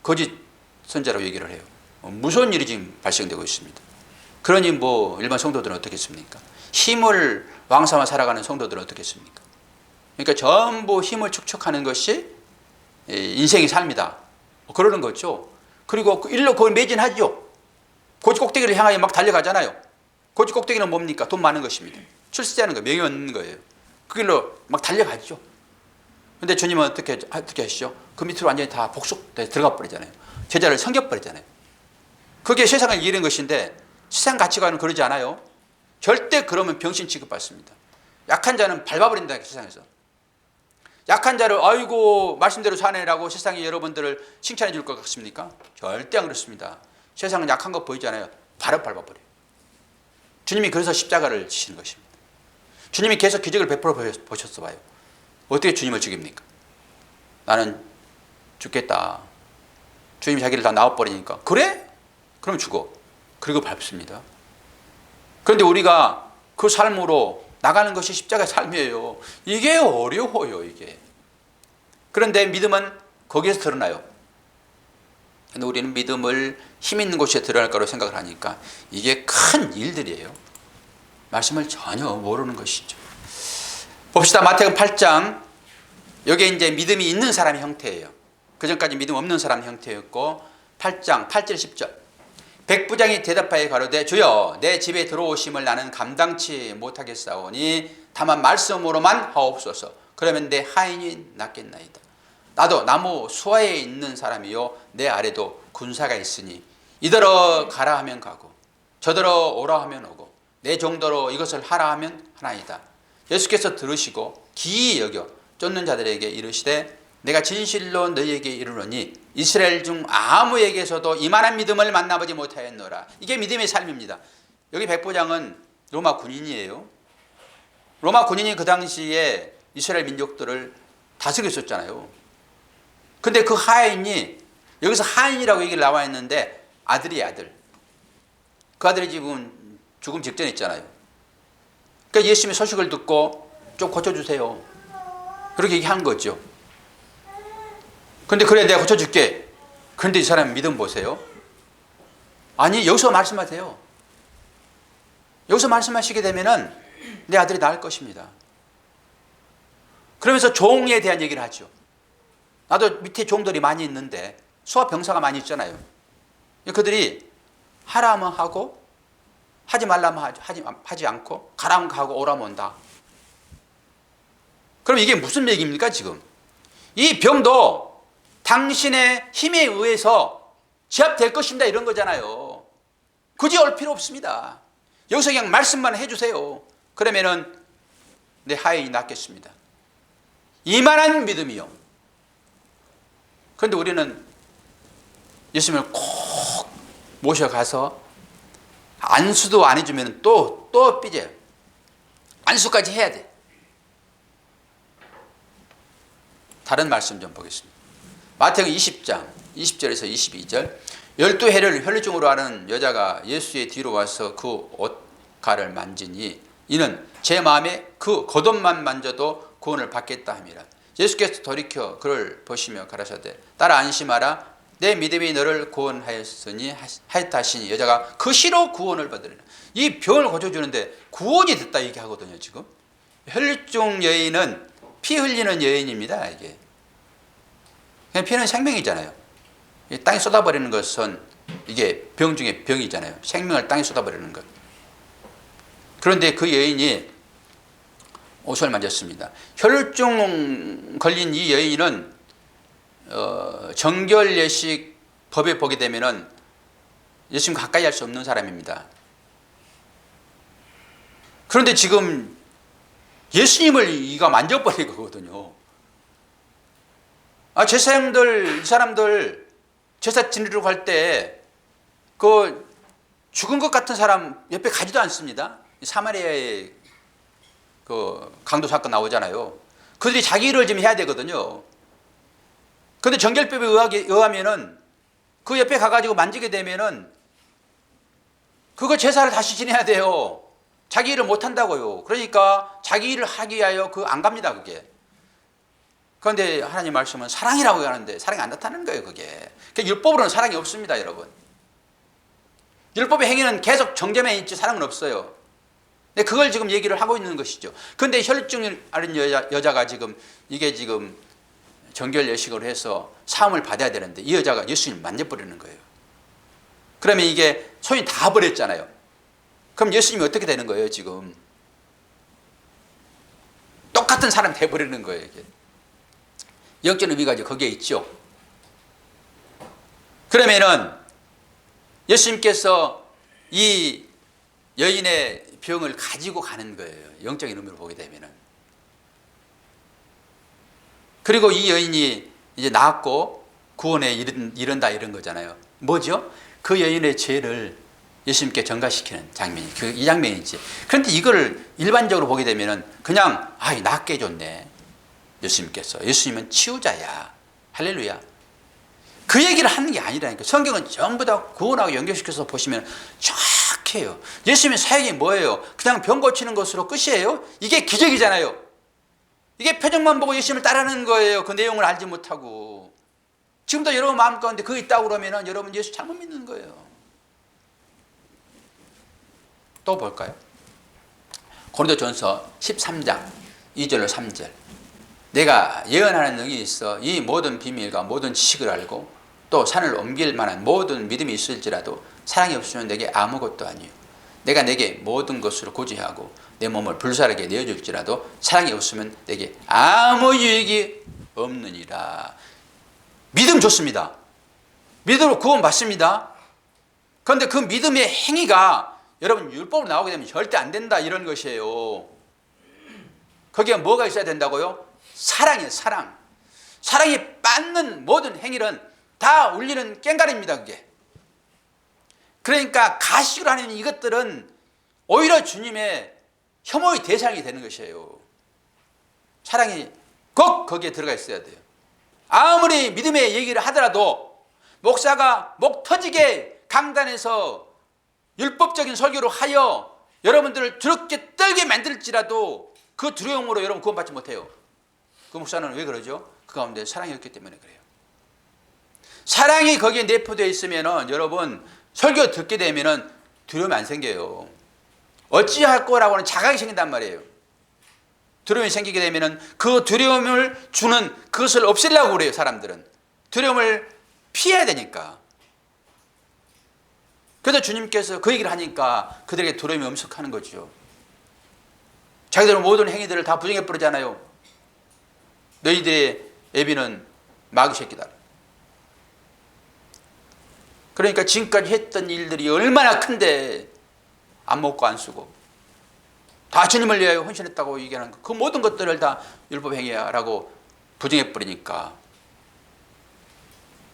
거짓 선자라고 얘기를 해요. 무서운 일이 지금 발생되고 있습니다. 그러니 일반 성도들은 어떻겠습니까? 힘을 왕성하게 살아가는 성도들은 어떻겠습니까? 그러니까 전부 힘을 축적하는 것이 인생의 삶이다. 그러는 거죠. 그리고 그 일로 그걸 매진하죠. 고지 꼭대기를 향하여 막 달려가잖아요. 고지 꼭대기는 뭡니까? 돈 많은 것입니다. 출세하는 거, 명예 얻는 거예요. 그 길로 막 달려가죠. 근데 주님은 어떻게 하시죠? 그 밑으로 완전히 다 복속돼 들어가 버리잖아요. 제자를 섬겨버리잖아요. 그게 세상을 이기는 것인데 세상 가치관은 그러지 않아요. 절대 그러면 병신 취급받습니다. 약한 자는 밟아버린다 세상에서. 약한 자를 아이고 말씀대로 사내라고 세상이 여러분들을 칭찬해 줄 것 같습니까? 절대 안 그렇습니다. 세상은 약한 거 보이잖아요. 바로 밟아버려요. 주님이 그래서 십자가를 지시는 것입니다. 주님이 계속 기적을 베풀어 보셨어 봐요. 어떻게 주님을 죽입니까? 나는 죽겠다. 주님이 자기를 다 낳아버리니까 그래? 그럼 죽어. 그리고 밟습니다. 그런데 우리가 그 삶으로 나가는 것이 십자가의 삶이에요. 이게 어려워요. 이게. 그런데 믿음은 거기에서 드러나요. 근데 우리는 믿음을 힘 있는 곳에 드러날 거라고 생각을 하니까 이게 큰 일들이에요. 말씀을 전혀 모르는 것이죠. 봅시다. 마태복음 8장. 여기에 이제 믿음이 있는 사람의 형태예요. 그 전까지 믿음 없는 사람의 형태였고 8장 8절 10절. 백부장이 대답하여 가로되 주여 내 집에 들어오심을 나는 감당치 못하겠사오니 다만 말씀으로만 하옵소서. 그러면 내 하인이 낫겠나이다. 나도 나무 수하에 있는 사람이요 내 아래도 군사가 있으니 이더러 가라 하면 가고 저더러 오라 하면 오고 내 정도로 이것을 하라 하면 하나이다. 예수께서 들으시고 기이 여겨 쫓는 자들에게 이르시되 내가 진실로 너희에게 이르노니 이스라엘 중 아무에게서도 이만한 믿음을 만나보지 못하였노라. 이게 믿음의 삶입니다. 여기 백부장은 로마 군인이에요. 로마 군인이 그 당시에 이스라엘 민족들을 다스리고 있었잖아요. 근데 그 하인이 여기서 하인이라고 얘기를 나와 있는데 아들이에요. 아들. 그 아들이 지금 죽음 직전에 있잖아요. 그러니까 예수님의 소식을 듣고 좀 고쳐주세요. 그렇게 얘기한 거죠. 근데 그래 내가 고쳐줄게. 그런데 이 사람 믿음 보세요. 아니 여기서 말씀하세요. 여기서 말씀하시게 되면은 내 아들이 나을 것입니다. 그러면서 종에 대한 얘기를 하죠. 나도 밑에 종들이 많이 있는데 소아 병사가 많이 있잖아요. 그들이 하라 하면 하고 하지 말라면 하지 않고 가라면 가고 오라면 온다. 그럼 이게 무슨 얘기입니까 지금? 이 병도 당신의 힘에 의해서 제압될 것입니다 이런 거잖아요. 굳이 올 필요 없습니다. 여기서 그냥 말씀만 해주세요. 그러면은 내 하인이 낫겠습니다. 이만한 믿음이요. 그런데 우리는 예수님을 꼭 모셔가서 안수도 안 해주면 또 삐져요. 안수까지 해야 돼. 다른 말씀 좀 보겠습니다. 마태복음 20장 20절에서 22절 12해를 혈루증으로 앓은 여자가 예수의 뒤로 와서 그 옷가를 만지니 이는 제 마음에 그 겉옷만 만져도 구원을 받겠다 함이라. 예수께서 돌이켜 그를 보시며 가라사대 따라 안심하라 내 믿음이 너를 구원하였으니 하였다 하시니 여자가 그 시로 구원을 받으리라. 이 병을 고쳐주는데 구원이 됐다 얘기하거든요. 지금 혈루증 여인은 피 흘리는 여인입니다. 이게 피는 생명이잖아요. 땅에 쏟아버리는 것은 이게 병 중에 병이잖아요. 생명을 땅에 쏟아버리는 것. 그런데 그 여인이 옷을 만졌습니다. 혈루증 걸린 이 여인은 정결예식 법에 보게 되면은 예수님 가까이 할 수 없는 사람입니다. 그런데 지금 예수님을 이가 만져버린 거거든요. 제사장들, 이 사람들 제사 지내러 갈 때 그 죽은 것 같은 사람 옆에 가지도 않습니다. 사마리아의 그 강도 사건 나오잖아요. 그들이 자기 일을 좀 해야 되거든요. 그런데 정결법에 의하면은 그 옆에 가가지고 만지게 되면은 그거 제사를 다시 지내야 돼요. 자기 일을 못 한다고요. 그러니까 자기 일을 하기 위하여 안 갑니다, 그게. 그런데 하나님 말씀은 사랑이라고 하는데 사랑이 안 나타나는 거예요, 그게. 그러니까 율법으로는 사랑이 없습니다, 여러분. 율법의 행위는 계속 정죄만 있지 사랑은 없어요. 근데 그걸 지금 얘기를 하고 있는 것이죠. 그런데 혈루증 앓은 여자가 지금 이게 지금 정결 예식으로 해서 사함을 받아야 되는데 이 여자가 예수님 만져버리는 거예요. 그러면 이게 손이 다 버렸잖아요. 그럼 예수님이 어떻게 되는 거예요, 지금? 똑같은 사람 돼버리는 거예요, 이게. 영적 의미가 이제 거기에 있죠. 그러면은 예수님께서 이 여인의 병을 가지고 가는 거예요. 영적인 의미로 보게 되면은. 그리고 이 여인이 이제 나았고 구원에 이른다 이런 거잖아요. 뭐죠? 그 여인의 죄를 예수님께 전가시키는 장면이 이 장면이지. 그런데 이걸 일반적으로 보게 되면은 그냥 낫게 해줬네. 예수님은 치유자야. 할렐루야. 그 얘기를 하는 게 아니라니까. 성경은 전부 다 구원하고 연결시켜서 보시면 정확해요. 예수님의 사역이 뭐예요? 그냥 병 고치는 것으로 끝이에요? 이게 기적이잖아요. 이게 표정만 보고 예수님을 따르는 거예요. 그 내용을 알지 못하고. 지금도 여러분 마음 가운데 그거 있다고 그러면 여러분 예수 잘못 믿는 거예요. 또 볼까요? 고린도전서 13장 2절로 3절. 내가 예언하는 능이 있어 이 모든 비밀과 모든 지식을 알고 또 산을 옮길 만한 모든 믿음이 있을지라도 사랑이 없으면 내게 아무것도 아니요. 내가 내게 모든 것으로 고지하고 내 몸을 불사르게 내어줄지라도 사랑이 없으면 내게 아무 유익이 없느니라. 믿음 좋습니다. 믿음으로 구원 받습니다. 그런데 그 믿음의 행위가 여러분 율법으로 나오게 되면 절대 안 된다 이런 것이에요. 거기에 뭐가 있어야 된다고요? 사랑이에요. 사랑. 사랑이 빠는 모든 행위는 다 울리는 꽹과리입니다. 그게. 그러니까 가식으로 하는 이것들은 오히려 주님의 혐오의 대상이 되는 것이에요. 사랑이 꼭 거기에 들어가 있어야 돼요. 아무리 믿음의 얘기를 하더라도 목사가 목 터지게 강단에서 율법적인 설교를 하여 여러분들을 두렵게 떨게 만들지라도 그 두려움으로 여러분 구원받지 못해요. 그 목사는 왜 그러죠? 그 가운데 사랑이 없기 때문에 그래요. 사랑이 거기에 내포되어 있으면 여러분 설교 듣게 되면 두려움이 안 생겨요. 어찌할 거라고 하는 자각이 생긴단 말이에요. 두려움이 생기게 되면 그 두려움을 주는 그것을 없애려고 그래요. 사람들은 두려움을 피해야 되니까. 그래서 주님께서 그 얘기를 하니까 그들에게 두려움이 엄습하는 거죠. 자기들은 모든 행위들을 다 부정해 버리잖아요. 너희들의 애비는 마귀 새끼다. 그러니까 지금까지 했던 일들이 얼마나 큰데 안 먹고 안 쓰고 다 주님을 위하여 헌신했다고 얘기하는 거. 그 모든 것들을 다 율법 행위야라고 부정해 버리니까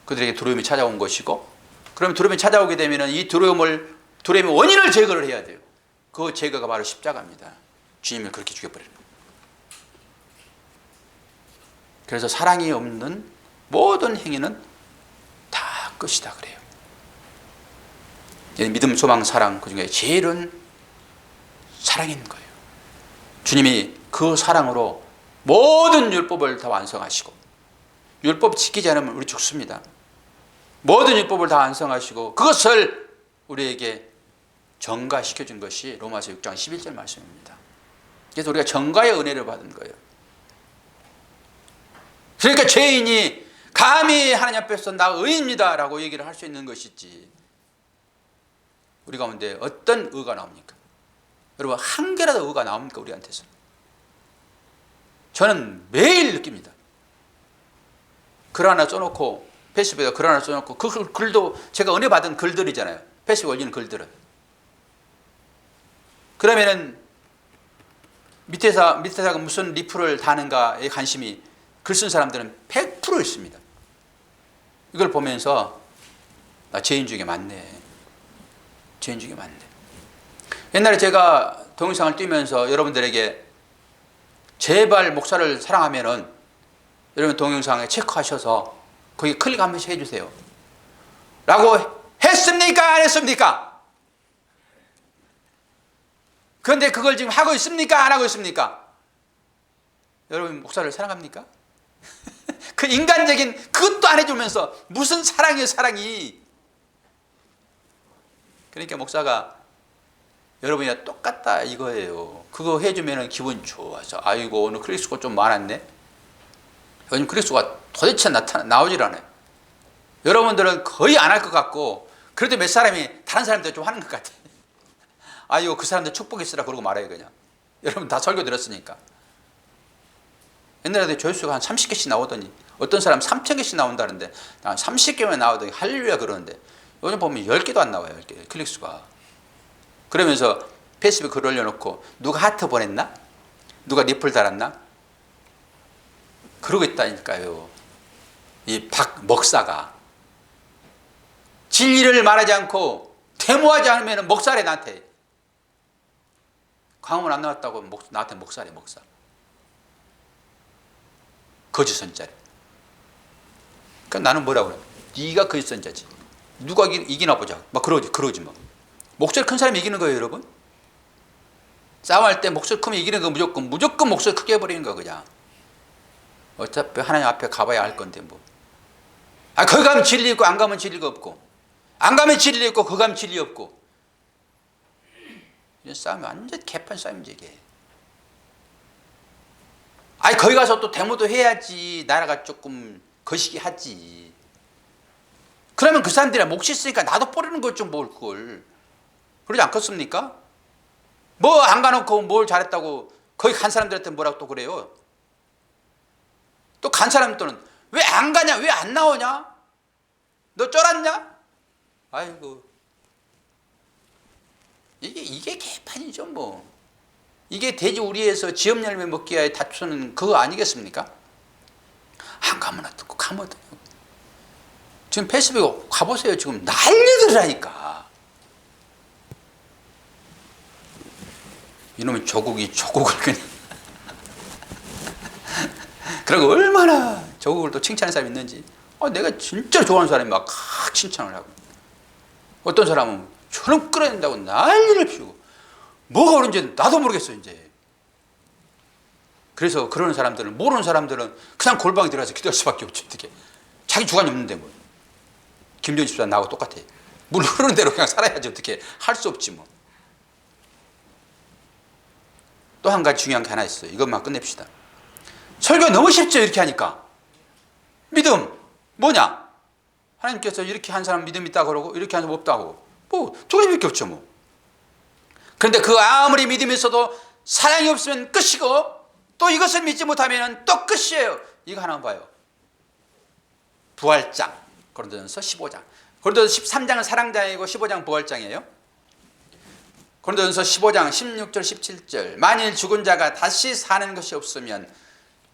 그들에게 두려움이 찾아온 것이고, 그러면 두려움이 찾아오게 되면 이 두려움의 원인을 제거를 해야 돼요. 그 제거가 바로 십자가입니다. 주님을 그렇게 죽여버리는 거예요. 그래서 사랑이 없는 모든 행위는 다 끝이다 그래요. 믿음, 소망, 사랑, 그 중에 제일은 사랑인 거예요. 주님이 그 사랑으로 모든 율법을 다 완성하시고, 율법 지키지 않으면 우리 죽습니다. 모든 율법을 다 완성하시고 그것을 우리에게 전가시켜준 것이 로마서 6장 11절 말씀입니다. 그래서 우리가 전가의 은혜를 받은 거예요. 그러니까 죄인이 감히 하나님 앞에서 나 의인입니다 라고 얘기를 할 수 있는 것이지, 우리 가운데 어떤 의가 나옵니까? 여러분, 한 개라도 의가 나옵니까 우리한테서? 저는 매일 느낍니다. 글 하나 써놓고, 페이스북에 글 하나 써놓고, 그 글도 제가 은혜 받은 글들이잖아요. 페이스북에 올리는 글들은. 그러면은 밑에서 무슨 리플을 다는가에 관심이 글 쓴 사람들은 100% 있습니다. 이걸 보면서 나 죄인 중에 많네. 죄인 중에 많네. 옛날에 제가 동영상을 띄우면서 여러분들에게 제발 목사를 사랑하면은 여러분 동영상에 체크하셔서 거기 클릭 한 번씩 해주세요 라고 했습니까? 안 했습니까? 그런데 그걸 지금 하고 있습니까? 안 하고 있습니까? 여러분 목사를 사랑합니까? 그 인간적인 그것도 안 해주면서 무슨 사랑이에요, 사랑이. 그러니까 목사가 여러분이랑 똑같다 이거예요. 그거 해주면 기분 좋아서, 아이고 오늘 클릭수가 좀 많았네. 요즘 클릭수가 도대체 나오질 않아요. 여러분들은 거의 안 할 것 같고, 그래도 몇 사람이 다른 사람들 좀 하는 것 같아요. 아이고 그 사람들 축복 있으라 그러고 말아요 그냥. 여러분 다 설교 들었으니까. 옛날에 조회수가 한 30개씩 나오더니 어떤 사람 3,000개씩 나온다는데 난 30개만 나오더니 할렐루야 그러는데 요즘 보면 10개도 안 나와요. 10개, 클릭수가. 그러면서 페이스북 글 올려놓고 누가 하트 보냈나? 누가 리플 달았나? 그러고 있다니까요. 이 박 목사가 진리를 말하지 않고 데모하지 않으면 목사래. 나한테 광화문 안 나왔다고 나한테 목사래. 목사 거짓 선자래. 그러니까 나는 뭐라고 그래? 네가 거짓 선자지. 누가 이기나 보자. 막 그러지 뭐. 목소리 큰 사람이 이기는 거예요, 여러분. 싸움할 때 목소리 크면 이기는 거 무조건 목소리 크게 해버리는 거 그냥. 어차피 하나님 앞에 가봐야 할 건데 뭐. 아, 거기 가면 진리 있고 안 가면 진리가 없고, 안 가면 진리 있고 거기 가면 진리 없고. 이런 싸움이 완전 개판 싸움이지 이게. 아니 거기 가서 또 데모도 해야지 나라가 조금 거시기 하지. 그러면 그 사람들이 몫이 있으니까 나도 뿌리는 것 좀 뭘 그걸. 그러지 않겠습니까? 뭐 안 가놓고 뭘 잘했다고 거기 간 사람들한테 뭐라고 또 그래요. 또 간 사람들은 왜 안 가냐? 왜 안 나오냐? 너 쫄았냐? 아이고. 이게 개판이죠 뭐. 이게 돼지 우리에서 지업 열매 먹기 위해 다투는 그거 아니겠습니까? 안 가면 어떻고 가면 어떡하고. 지금 페이스북 가보세요. 지금 난리들이라니까. 이놈의 조국을 그냥 그리고 얼마나 조국을 또 칭찬하는 사람이 있는지. 내가 진짜 좋아하는 사람이 막 칭찬을 하고, 어떤 사람은 저놈 끌어낸다고 난리를 피우고, 뭐가 그런지 나도 모르겠어 이제. 그래서 그러는 사람들은, 모르는 사람들은 그냥 골방에 들어가서 기도할 수밖에 없지. 어떻게 자기 주관이 없는데 뭐. 김정일 집사 나하고 똑같아. 물 흐르는 대로 그냥 살아야지. 어떻게 할 수 없지 뭐. 또 한 가지 중요한 게 하나 있어요. 이것만 끝냅시다. 설교가 너무 쉽죠 이렇게 하니까. 믿음 뭐냐? 하나님께서 이렇게 한 사람 믿음 있다고 그러고 이렇게 한 사람 없다고. 뭐 저것밖에 없죠 뭐. 그런데 그 아무리 믿음이 있어도 사랑이 없으면 끝이고, 또 이것을 믿지 못하면 또 끝이에요. 이거 하나 봐요. 부활장, 고린도전서 15장. 고린도전서 13장은 사랑장이고 15장 부활장이에요. 고린도전서 15장 16절 17절. 만일 죽은 자가 다시 사는 것이 없으면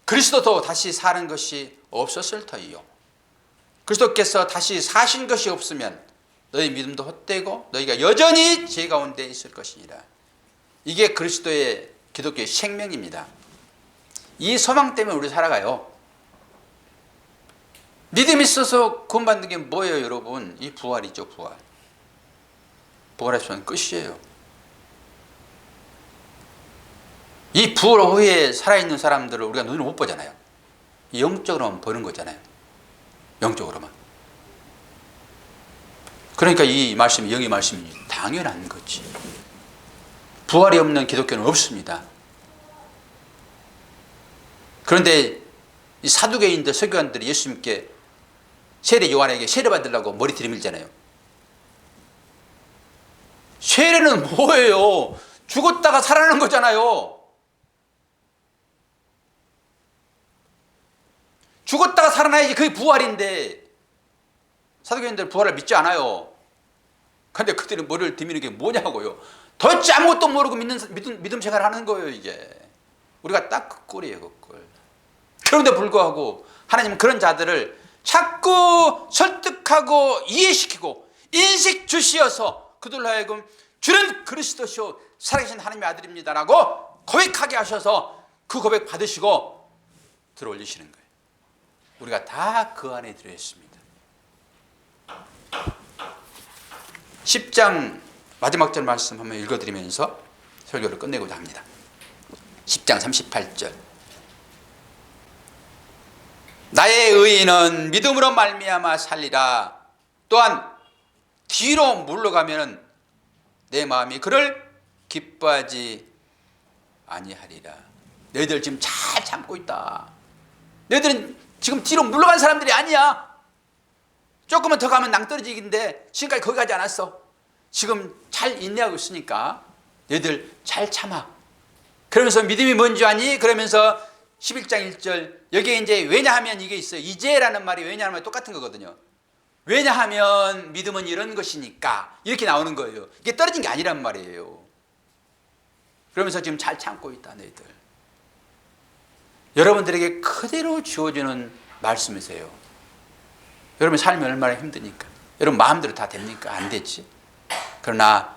그리스도도 다시 사는 것이 없었을 터이요. 그리스도께서 다시 사신 것이 없으면 너희 믿음도 헛되고 너희가 여전히 죄 가운데 있을 것이니라. 이게 그리스도의 기독교의 생명입니다. 이 소망 때문에 우리 살아가요. 믿음이 있어서 구원받는 게 뭐예요, 여러분? 이 부활이죠, 부활. 부활했으면 끝이에요. 이 부활 후에 살아있는 사람들을 우리가 눈으로 못 보잖아요. 영적으로만 보는 거잖아요. 영적으로만. 그러니까 이 말씀이, 영의 말씀이 당연한 거지. 부활이 없는 기독교는 없습니다. 그런데 이 사두개인들, 서기관들이 예수님께 세례 요한에게 세례 받으려고 머리 들이밀잖아요. 세례는 뭐예요? 죽었다가 살아나는 거잖아요. 죽었다가 살아나야지 그게 부활인데, 사두개인들 부활을 믿지 않아요. 그런데 그들이 머리를 들이미는 게 뭐냐고요. 도대체 아무것도 모르고 믿음 생활을 하는 거예요. 이게 우리가 딱 그 꼴이에요, 그 꼴. 그런데 불구하고 하나님은 그런 자들을 자꾸 설득하고 이해시키고 인식 주시어서 그들로 하여금 주는 그리스도시요 살아계신 하나님의 아들입니다 라고 고백하게 하셔서 그 고백 받으시고 들어올리시는 거예요. 우리가 다 그 안에 들어있습니다. 10장 마지막 절 말씀 한번 읽어드리면서 설교를 끝내고자 합니다. 10장 38절. 나의 의인은 믿음으로 말미암아 살리라. 또한 뒤로 물러가면 내 마음이 그를 기뻐하지 아니하리라. 너희들 지금 잘 참고 있다. 너희들은 지금 뒤로 물러간 사람들이 아니야. 조금만 더 가면 낭떠러지기인데 지금까지 거기 가지 않았어. 지금 잘 인내하고 있으니까 너희들 잘 참아. 그러면서 믿음이 뭔지 아니? 그러면서 11장 1절 여기에 이제 왜냐하면 이게 있어요. 이제라는 말이 왜냐하면 똑같은 거거든요. 왜냐하면 믿음은 이런 것이니까 이렇게 나오는 거예요. 이게 떨어진 게 아니란 말이에요. 그러면서 지금 잘 참고 있다 너희들. 여러분들에게 그대로 주어지는 말씀이세요. 여러분 삶이 얼마나 힘드니까. 여러분 마음대로 다 됩니까? 안 되지. 그러나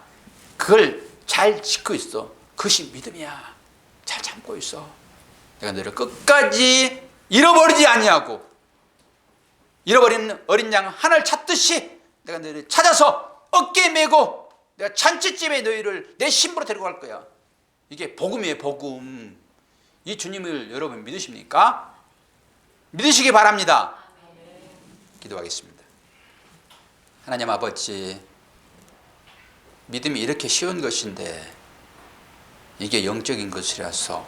그걸 잘 지키고 있어. 그것이 믿음이야. 잘 참고 있어. 내가 너를 끝까지 잃어버리지 아니하고 잃어버린 어린 양 하나를 찾듯이 내가 너희를 찾아서 어깨에 메고 내가 잔치집에 너희를 내 신부로 데리고 갈 거야. 이게 복음이에요, 복음. 이 주님을 여러분 믿으십니까? 믿으시기 바랍니다. 기도하겠습니다. 하나님 아버지, 믿음이 이렇게 쉬운 것인데 이게 영적인 것이라서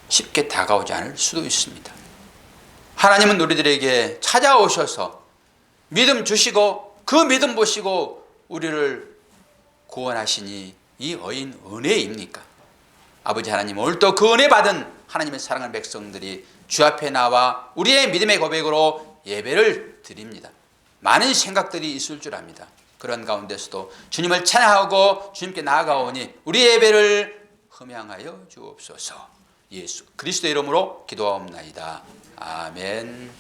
쉽게 다가오지 않을 수도 있습니다. 하나님은 우리들에게 찾아오셔서 믿음 주시고 그 믿음 보시고 우리를 구원하시니 이 어인 은혜입니까? 아버지 하나님, 오늘도 그 은혜 받은 하나님의 사랑하는 백성들이 주 앞에 나와 우리의 믿음의 고백으로 예배를 드립니다. 많은 생각들이 있을 줄 압니다. 그런 가운데서도 주님을 찬양하고 주님께 나아가오니 우리의 예배를 흠양하여 주옵소서. 예수 그리스도의 이름으로 기도하옵나이다. 아멘.